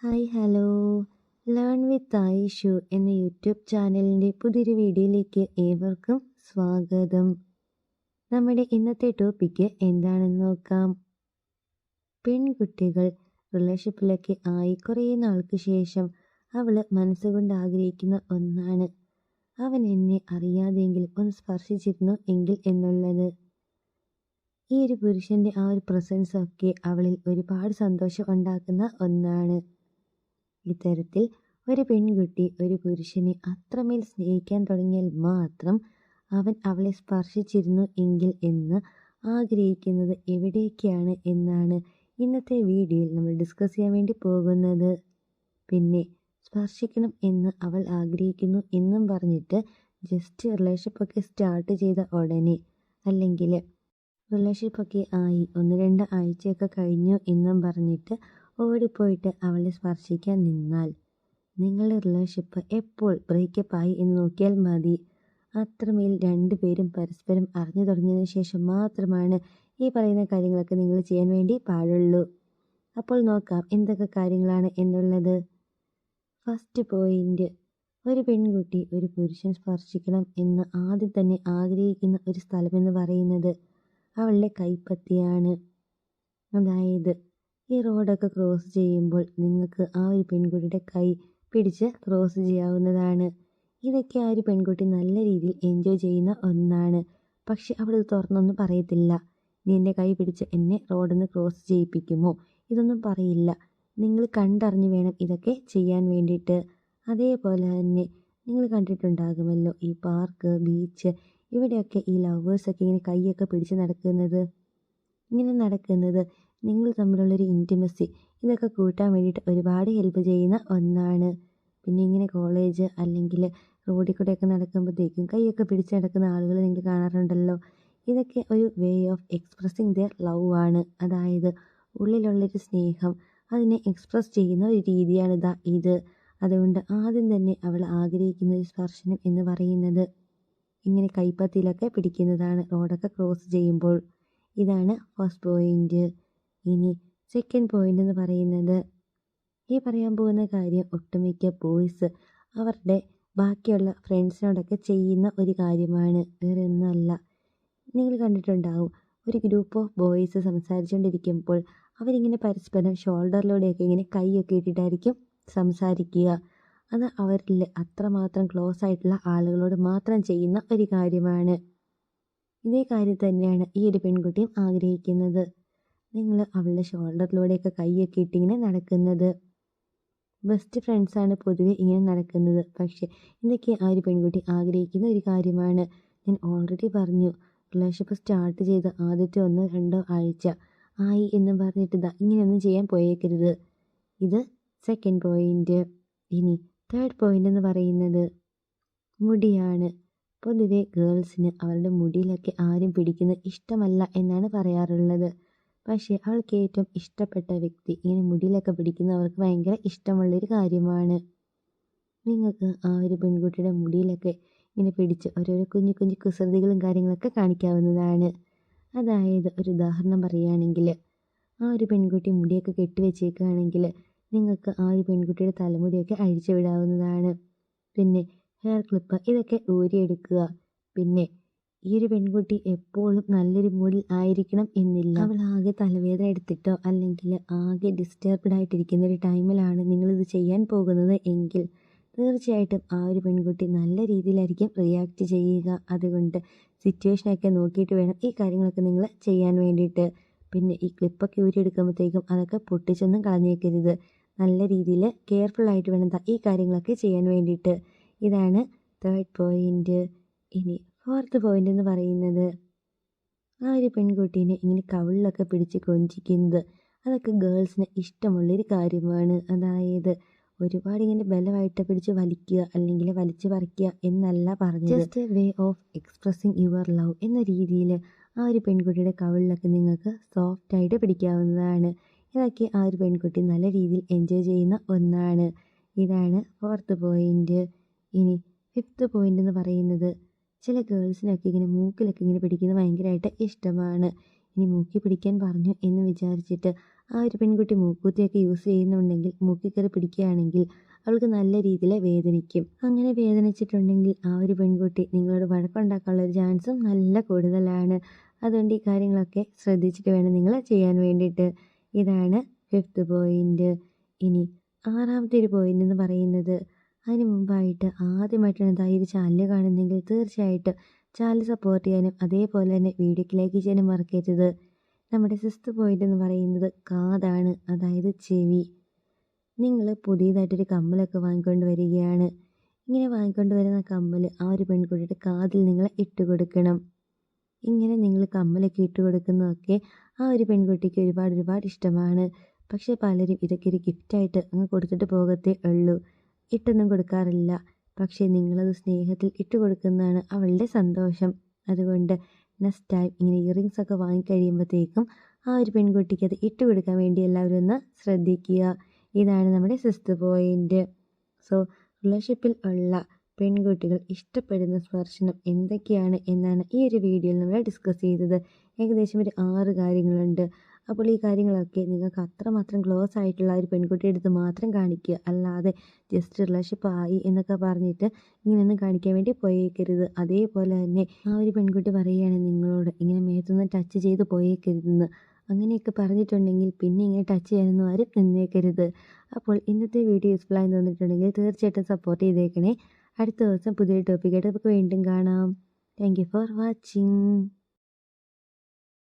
Hi hello learn with Ayishu എന്ന YouTube ചാനലിൻ്റെ പുതിയൊരു വീഡിയോയിലേക്ക് ഏവർക്കും സ്വാഗതം. നമ്മുടെ ഇന്നത്തെ ടോപ്പിക്ക് എന്താണെന്ന് നോക്കാം. പെൺകുട്ടികൾ റിലേഷൻഷിപ്പിലൊക്കെ ആയി കുറേ നാൾക്ക് ശേഷം അവൾ മനസ്സുകൊണ്ട് ആഗ്രഹിക്കുന്ന ഒന്നാണ് അവൻ എന്നെ അറിയാതെങ്കിലും ഒന്ന് സ്പർശിച്ചിരുന്നു എങ്കിൽ എന്നുള്ളത്. ഈ ഒരു പുരുഷൻ്റെ ആ ഒരു പ്രസൻസ് ഒക്കെ അവളിൽ ഒരുപാട് സന്തോഷം ഉണ്ടാക്കുന്ന ഒന്നാണ്. ഇത്തരത്തിൽ ഒരു പെൺകുട്ടി ഒരു പുരുഷനെ അത്രമേൽ സ്നേഹിക്കാൻ തുടങ്ങിയാൽ മാത്രം അവൻ അവളെ സ്പർശിച്ചിരുന്നു എങ്കിൽ എന്ന് ആഗ്രഹിക്കുന്നത് എവിടേക്കാണ് എന്നാണ് ഇന്നത്തെ വീഡിയോയിൽ നമ്മൾ ഡിസ്കസ് ചെയ്യാൻ വേണ്ടി പോകുന്നത്. പിന്നെ സ്പർശിക്കണം എന്ന് അവൾ ആഗ്രഹിക്കുന്നു എന്നും പറഞ്ഞിട്ട് ജസ്റ്റ് റിലേഷൻഷിപ്പൊക്കെ സ്റ്റാർട്ട് ചെയ്ത ഉടനെ, അല്ലെങ്കിൽ റിലേഷൻഷിപ്പൊക്കെ ആയി 1-2 ആഴ്ചയൊക്കെ കഴിഞ്ഞു എന്നും പറഞ്ഞിട്ട് ഓടിപ്പോയിട്ട് അവളെ സ്പർശിക്കാൻ നിന്നാൽ നിങ്ങളുടെ റിലേഷൻഷിപ്പ് എപ്പോൾ ബ്രേക്കപ്പ് ആയി എന്ന് നോക്കിയാൽ മതി. അത്രമേൽ രണ്ടുപേരും പരസ്പരം അറിഞ്ഞു തുടങ്ങിയതിന് ശേഷം മാത്രമാണ് ഈ പറയുന്ന കാര്യങ്ങളൊക്കെ നിങ്ങൾ ചെയ്യാൻ വേണ്ടി പാടുള്ളൂ. അപ്പോൾ നോക്കാം എന്തൊക്കെ കാര്യങ്ങളാണ് എന്നുള്ളത്. ഫസ്റ്റ് പോയിന്റ്, ഒരു പെൺകുട്ടി ഒരു പുരുഷൻ സ്പർശിക്കണം എന്ന് ആദ്യം തന്നെ ആഗ്രഹിക്കുന്ന ഒരു സ്ഥലമെന്ന് പറയുന്നത് അവളുടെ കൈപ്പത്തിയാണ്. അതായത് ഈ റോഡൊക്കെ ക്രോസ് ചെയ്യുമ്പോൾ നിങ്ങൾക്ക് ആ ഒരു പെൺകുട്ടിയുടെ കൈ പിടിച്ച് ക്രോസ് ചെയ്യാവുന്നതാണ്. ഇതൊക്കെ ആ ഒരു പെൺകുട്ടി നല്ല രീതിയിൽ എൻജോയ് ചെയ്യുന്ന ഒന്നാണ്. പക്ഷെ അവളത് തുറന്നൊന്നും പറയത്തില്ല. നീ എൻ്റെ കൈ പിടിച്ച് എന്നെ റോഡിൽ ക്രോസ് ചെയ്യിപ്പിക്കുമോ, ഇതൊന്നും പറയില്ല. നിങ്ങൾ കണ്ടറിഞ്ഞ് വേണം ഇതൊക്കെ ചെയ്യാൻ വേണ്ടിയിട്ട്. അതേപോലെ തന്നെ നിങ്ങൾ കണ്ടിട്ടുണ്ടാകുമല്ലോ ഈ പാർക്ക്, ബീച്ച്, ഇവിടെയൊക്കെ ഈ ലവേഴ്സൊക്കെ ഇങ്ങനെ കൈയൊക്കെ പിടിച്ച് നടക്കുന്നത്. ഇങ്ങനെ നടക്കുന്നത് നിങ്ങൾ തമ്മിലുള്ളൊരു ഇൻറ്റിമസി ഇതൊക്കെ കൂട്ടാൻ വേണ്ടിയിട്ട് ഒരുപാട് ഹെൽപ്പ് ചെയ്യുന്ന ഒന്നാണ്. പിന്നെ ഇങ്ങനെ കോളേജ് അല്ലെങ്കിൽ റോഡിൽ കൂടെയൊക്കെ നടക്കുമ്പോഴത്തേക്കും കൈയൊക്കെ പിടിച്ച് നടക്കുന്ന ആളുകൾ നിങ്ങൾ കാണാറുണ്ടല്ലോ. ഇതൊക്കെ ഒരു way of expressing their love ആണ്. അതായത് ഉള്ളിലുള്ളൊരു സ്നേഹം അതിനെ എക്സ്പ്രസ് ചെയ്യുന്ന ഒരു രീതിയാണ് ഇത്. അതുകൊണ്ട് ആദ്യം തന്നെ അവൾ ആഗ്രഹിക്കുന്ന ഒരു സ്പർശനം എന്ന് പറയുന്നത് ഇങ്ങനെ കൈപ്പത്തിയിലൊക്കെ പിടിക്കുന്നതാണ് റോഡൊക്കെ ക്രോസ് ചെയ്യുമ്പോൾ. ഇതാണ് ഫസ്റ്റ് പോയിന്റ്. ഇനി സെക്കൻഡ് പോയിന്റ് എന്ന് പറയുന്നത്, ഈ പറയാൻ പോകുന്ന കാര്യം ഒട്ടുമിക്ക ബോയ്സ് അവരുടെ ബാക്കിയുള്ള ഫ്രണ്ട്സിനോടൊക്കെ ചെയ്യുന്ന ഒരു കാര്യമാണ്. വേറെ ഒന്നുമല്ല. നിങ്ങൾ കണ്ടിട്ടുണ്ടാവും ഒരു ഗ്രൂപ്പ് ഓഫ് ബോയ്സ് സംസാരിച്ചുകൊണ്ടിരിക്കുമ്പോൾ അവരിങ്ങനെ പരസ്പരം ഷോൾഡറിലൂടെയൊക്കെ ഇങ്ങനെ കൈയൊക്കെ ഇട്ടിട്ടായിരിക്കും സംസാരിക്കുക. അത് അവരിൽ അത്രമാത്രം ക്ലോസ് ആയിട്ടുള്ള ആളുകളോട് മാത്രം ചെയ്യുന്ന ഒരു കാര്യമാണ്. ഇതേ കാര്യം തന്നെയാണ് ഈ ഒരു പെൺകുട്ടിയും ആഗ്രഹിക്കുന്നത്. നിങ്ങൾ അവളുടെ ഷോൾഡറിലൂടെയൊക്കെ കൈയൊക്കെ ഇട്ടിങ്ങനെ നടക്കുന്നത്. ബെസ്റ്റ് ഫ്രണ്ട്സാണ് പൊതുവെ ഇങ്ങനെ നടക്കുന്നത്. പക്ഷേ ഇതൊക്കെ ആ ഒരു പെൺകുട്ടി ആഗ്രഹിക്കുന്ന ഒരു കാര്യമാണ്. ഞാൻ ഓൾറെഡി പറഞ്ഞു, റിലേഷൻഷിപ്പ് സ്റ്റാർട്ട് ചെയ്ത ആദ്യത്തെ 1-2 ആഴ്ച ആയി എന്ന് പറഞ്ഞിട്ട് ഇങ്ങനെയൊന്നും ചെയ്യാൻ പോയേക്കരുത്. ഇത് സെക്കൻഡ് പോയിന്റ്. ഇനി തേർഡ് പോയിന്റ് എന്ന് പറയുന്നത് മുടിയാണ്. പൊതുവെ ഗേൾസിന് അവരുടെ മുടിയിലൊക്കെ ആരും പിടിക്കുന്നത് ഇഷ്ടമല്ല എന്നാണ് പറയാറുള്ളത്. പക്ഷേ അവൾക്ക് ഏറ്റവും ഇഷ്ടപ്പെട്ട വ്യക്തി ഇങ്ങനെ മുടിയിലൊക്കെ പിടിക്കുന്നവർക്ക് ഭയങ്കര ഇഷ്ടമുള്ളൊരു കാര്യമാണ്. നിങ്ങൾക്ക് ആ ഒരു പെൺകുട്ടിയുടെ മുടിയിലൊക്കെ ഇങ്ങനെ പിടിച്ച് ഓരോരോ കുഞ്ഞു കുഞ്ഞു കുസൃതികളും കാര്യങ്ങളൊക്കെ കാണിക്കാവുന്നതാണ്. അതായത് ഒരു ഉദാഹരണം പറയുകയാണെങ്കിൽ, ആ ഒരു പെൺകുട്ടി മുടിയൊക്കെ കെട്ടിവെച്ചേക്കുകയാണെങ്കിൽ നിങ്ങൾക്ക് ആ ഒരു പെൺകുട്ടിയുടെ തലമുടിയൊക്കെ അഴിച്ചു വിടാവുന്നതാണ്. പിന്നെ ഹെയർ ക്ലിപ്പ് ഇതൊക്കെ ഊരിയെടുക്കുക. പിന്നെ ഈ ഒരു പെൺകുട്ടി എപ്പോഴും നല്ലൊരു മൂഡിൽ ആയിരിക്കണം എന്നില്ല. അവൾ ആകെ തലവേദന എടുത്തിട്ടോ അല്ലെങ്കിൽ ആകെ ഡിസ്റ്റർബ്ഡ് ആയിട്ടിരിക്കുന്ന ഒരു ടൈമിലാണ് നിങ്ങളിത് ചെയ്യാൻ പോകുന്നത് എങ്കിൽ തീർച്ചയായിട്ടും ആ ഒരു പെൺകുട്ടി നല്ല രീതിയിലായിരിക്കും റിയാക്ട് ചെയ്യുക. അതുകൊണ്ട് സിറ്റുവേഷനൊക്കെ നോക്കിയിട്ട് വേണം ഈ കാര്യങ്ങളൊക്കെ നിങ്ങൾ ചെയ്യാൻ വേണ്ടിയിട്ട്. പിന്നെ ഈ ക്ലിപ്പൊക്കെ ഊരിയെടുക്കുമ്പോഴത്തേക്കും അതൊക്കെ പൊട്ടിച്ചൊന്നും കളഞ്ഞേക്കരുത്. നല്ല രീതിയിൽ കെയർഫുള്ളായിട്ട് വേണം ഈ കാര്യങ്ങളൊക്കെ ചെയ്യാൻ വേണ്ടിയിട്ട്. ഇതാണ് തേർഡ് പോയിന്റ്. ഇനി ഫോർത്ത് പോയിന്റ് എന്ന് പറയുന്നത്, ആ ഒരു പെൺകുട്ടീനെ ഇങ്ങനെ കവിളിലൊക്കെ പിടിച്ച് കൊഞ്ചിക്കുന്നത് അതൊക്കെ ഗേൾസിന് ഇഷ്ടമുള്ളൊരു കാര്യമാണ്. അതായത് ഒരുപാട് ഇങ്ങനെ ബലമായിട്ട് പിടിച്ച് വലിക്കുക അല്ലെങ്കിൽ വലിച്ചു പറിക്കുക എന്നല്ല പറഞ്ഞത്. Just way of expressing your love എന്ന രീതിയിൽ ആ ഒരു പെൺകുട്ടിയുടെ കവിളിലൊക്കെ നിങ്ങൾക്ക് സോഫ്റ്റായിട്ട് പിടിക്കാവുന്നതാണ്. ഇതൊക്കെ ആ ഒരു പെൺകുട്ടി നല്ല രീതിയിൽ എൻജോയ് ചെയ്യുന്ന ഒന്നാണ്. ഇതാണ് ഫോർത്ത് പോയിന്റ്. ഇനി ഫിഫ്ത്ത് പോയിന്റ് എന്ന് പറയുന്നത്, ചില ഗേൾസിനൊക്കെ ഇങ്ങനെ മൂക്കിലൊക്കെ ഇങ്ങനെ പിടിക്കുന്നത് ഭയങ്കരമായിട്ട് ഇഷ്ടമാണ്. ഇനി മൂക്കി പിടിക്കാൻ പറഞ്ഞു എന്ന് വിചാരിച്ചിട്ട് ആ ഒരു പെൺകുട്ടി മൂക്കുത്തിയൊക്കെ യൂസ് ചെയ്യുന്നുണ്ടെങ്കിൽ മൂക്കിൽ കയറി പിടിക്കുകയാണെങ്കിൽ അവൾക്ക് നല്ല രീതിയിൽ വേദനിക്കും. അങ്ങനെ വേദനിച്ചിട്ടുണ്ടെങ്കിൽ ആ ഒരു പെൺകുട്ടി നിങ്ങളോട് വഴക്കുണ്ടാക്കാനുള്ള ഒരു ചാൻസും നല്ല കൂടുതലാണ്. അതുകൊണ്ട് ഈ കാര്യങ്ങളൊക്കെ ശ്രദ്ധിച്ചിട്ട് വേണം നിങ്ങൾ ചെയ്യാൻ വേണ്ടിയിട്ട്. ഇതാണ് 5th പോയിന്റ്. ഇനി 6ാമത്തെ ഒരു പോയിന്റ് എന്ന് പറയുന്നത്, അതിന് മുമ്പായിട്ട് ആദ്യമായിട്ടാണ് ഈ ഒരു ചാനൽ കാണുന്നതെങ്കിൽ തീർച്ചയായിട്ടും ചാനൽ സപ്പോർട്ട് ചെയ്യാനും അതേപോലെ തന്നെ വീഡിയോക്ക് ലൈക്ക് ചെയ്യാനും മറക്കരുത്. നമ്മുടെ 6th പോയിന്റ് എന്ന് പറയുന്നത് കാതാണ്, അതായത് ചെവി. നിങ്ങൾ പുതിയതായിട്ടൊരു കമ്മലൊക്കെ വാങ്ങിക്കൊണ്ട് വരികയാണ്. ഇങ്ങനെ വാങ്ങിക്കൊണ്ട് വരുന്ന കമ്മൽ ആ ഒരു പെൺകുട്ടിയുടെ കാതിൽ നിങ്ങൾ ഇട്ട് കൊടുക്കണം. ഇങ്ങനെ നിങ്ങൾ കമ്മലൊക്കെ ഇട്ട് കൊടുക്കുന്നതൊക്കെ ആ ഒരു പെൺകുട്ടിക്ക് ഒരുപാട് ഇഷ്ടമാണ്. പക്ഷേ പലരും ഇതൊക്കെ ഒരു ഗിഫ്റ്റായിട്ട് അങ്ങ് കൊടുത്തിട്ട് പോകത്തേ ഉള്ളൂ, ഇട്ടൊന്നും കൊടുക്കാറില്ല. പക്ഷേ നിങ്ങളത് സ്നേഹത്തിൽ ഇട്ട് കൊടുക്കുന്നതാണ് അവളുടെ സന്തോഷം. അതുകൊണ്ട് നെക്സ്റ്റ് ടൈം ഇങ്ങനെ ഇയറിങ്സ് ഒക്കെ വാങ്ങിക്കഴിയുമ്പോഴത്തേക്കും ആ ഒരു പെൺകുട്ടിക്ക് അത് ഇട്ട് കൊടുക്കാൻ വേണ്ടി എല്ലാവരും ഒന്ന് ശ്രദ്ധിക്കുക. ഇതാണ് നമ്മുടെ 6th പോയിന്റ്. സോ റിലേഷൻഷിപ്പിൽ ഉള്ള പെൺകുട്ടികൾ ഇഷ്ടപ്പെടുന്ന സ്പർശനം എന്തൊക്കെയാണ് എന്നാണ് ഈ ഒരു വീഡിയോയിൽ നമ്മൾ ഡിസ്കസ് ചെയ്തത്. ഏകദേശം ഒരു 6 കാര്യങ്ങളുണ്ട്. അപ്പോൾ ഈ കാര്യങ്ങളൊക്കെ നിങ്ങൾക്ക് അത്രമാത്രം ക്ലോസ് ആയിട്ടുള്ള ഒരു പെൺകുട്ടിയുടെ അടുത്ത് മാത്രം കാണിക്കുക, അല്ലാതെ ജസ്റ്റ് റിലേഷൻഷിപ്പ് ആയി എന്നൊക്കെ പറഞ്ഞിട്ട് ഇങ്ങനെയൊന്നും കാണിക്കാൻ വേണ്ടി പോയേക്കരുത്. അതേപോലെ തന്നെ ആ ഒരു പെൺകുട്ടി പറയുകയാണ് നിങ്ങളോട് ഇങ്ങനെ മേത്തൊന്ന് ടച്ച് ചെയ്ത് പോയേക്കരുതെന്ന്. അങ്ങനെയൊക്കെ പറഞ്ഞിട്ടുണ്ടെങ്കിൽ പിന്നെ ഇങ്ങനെ ടച്ച് ചെയ്യാനൊന്നും ആരും നിന്നേക്കരുത്. അപ്പോൾ ഇന്നത്തെ വീഡിയോ യൂസ്ഫുൾ ആയി തോന്നിയിട്ടുണ്ടെങ്കിൽ തീർച്ചയായിട്ടും സപ്പോർട്ട് ചെയ്തേക്കണേ. അടുത്ത ദിവസം പുതിയൊരു ടോപ്പിക്കായിട്ട് നമുക്ക് വീണ്ടും കാണാം. Thank you for watching.